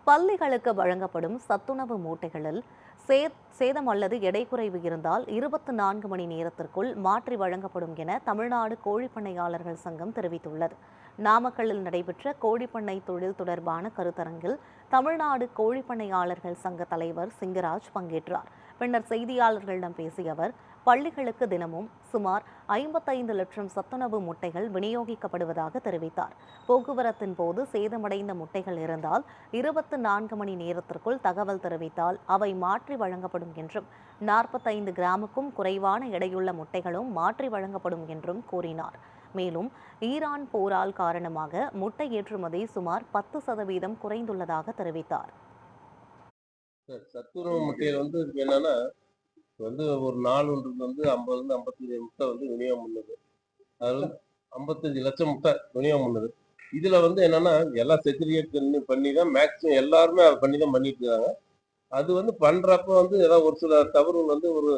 பள்ளிகளுக்கு வழங்கப்படும் சத்துணவு மூட்டைகளில் சேதம் அல்லது எடை குறைவு இருந்தால் 24 மணி நேரத்திற்குள் மாற்றி வழங்கப்படும் என தமிழ்நாடு கோழிப்பண்ணையாளர்கள் சங்கம் தெரிவித்துள்ளது. நாமக்கல்லில் நடைபெற்ற கோழிப்பண்ணை தொழில் தொடர்பான கருத்தரங்கில் தமிழ்நாடு கோழிப்பண்ணையாளர்கள் சங்க தலைவர் சிங்கராஜ் பங்கேற்றார். பின்னர் செய்தியாளர்களிடம் பேசிய அவர், பள்ளிகளுக்கு தினமும் சுமார் 55 லட்சம் சத்துணவு முட்டைகள் விநியோகிக்கப்படுவதாக தெரிவித்தார். போக்குவரத்தின் போது சேதமடைந்த முட்டைகள் இருந்தால் 24 மணி நேரத்திற்குள் தகவல் தெரிவித்தால் அவை மாற்றி வழங்கப்படும் என்றும் 45 கிராமுக்கும் குறைவான எடையுள்ள முட்டைகளும் மாற்றி வழங்கப்படும் என்றும் கூறினார். மேலும் ஈரான் போரால் காரணமாக முட்டை ஏற்றுமதி சுமார் 10% குறைந்துள்ளதாக தெரிவித்தார். சத்துணவு முட்டையில் என்னன்னா ஒரு நாள் ஒன்றுக்கு 50 55 முட்டை விநியோகம் பண்ணுது. அது 55 லட்சம் முட்டை விநியோகம் பண்ணுது. இதுல என்னன்னா எல்லாம் செக்ரிகேட் பண்ணி தான் மேக்ஸிமம் எல்லாருமே அதை பண்ணி தான் பண்ணிட்டு இருக்காங்க. அது பண்றப்ப ஏதாவது ஒரு சில தவறுகள் ஒரு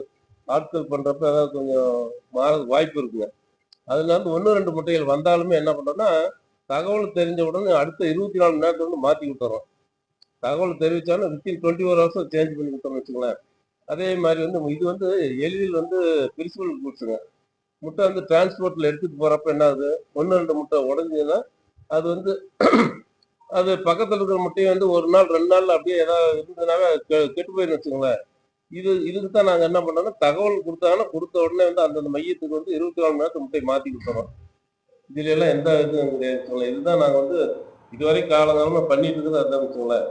ஆட்கள் பண்றப்ப ஏதாவது கொஞ்சம் மாற வாய்ப்பு இருக்குங்க. அதுல 1-2 முட்டைகள் வந்தாலுமே என்ன பண்றோம்னா, தகவல் தெரிஞ்ச உடனே அடுத்த 24 மணி நேரத்துல மாத்தி விட்டுறோம். தகவல் தெரிவிச்சாலும் வித்தின் 24 ஹவர்ஸ் சேஞ்ச் பண்ணி விட்டோம்னு வச்சுங்களேன். அதே மாதிரி இது எளிதில் பிரிசிபிள் குட்ஸுங்க. முட்டை டிரான்ஸ்போர்ட்ல எடுத்துட்டு போறப்ப என்ன ஆகுது, 1-2 முட்டை உடஞ்சதுன்னா அது அது பக்கத்துல இருக்கிற முட்டையை ஒரு நாள் 2 நாள் அப்படியே ஏதாவது இருந்ததுனாவே கெட்டு போயிருந்து வச்சுங்களேன். இதுக்கு தான் நாங்க என்ன பண்றோம்னா, தகவல் கொடுத்தாங்கன்னா கொடுத்த உடனே அந்தந்த மையத்துக்கு 24 மணி நேரத்துக்கு முட்டையை மாத்தி கொடுத்துறோம். இதுல எல்லாம் எந்த இதுவும் கிடையாது. இதுதான் நாங்க இதுவரை காலங்காலமா பண்ணிட்டு இருக்கிறது, அதான் வச்சுங்களேன்.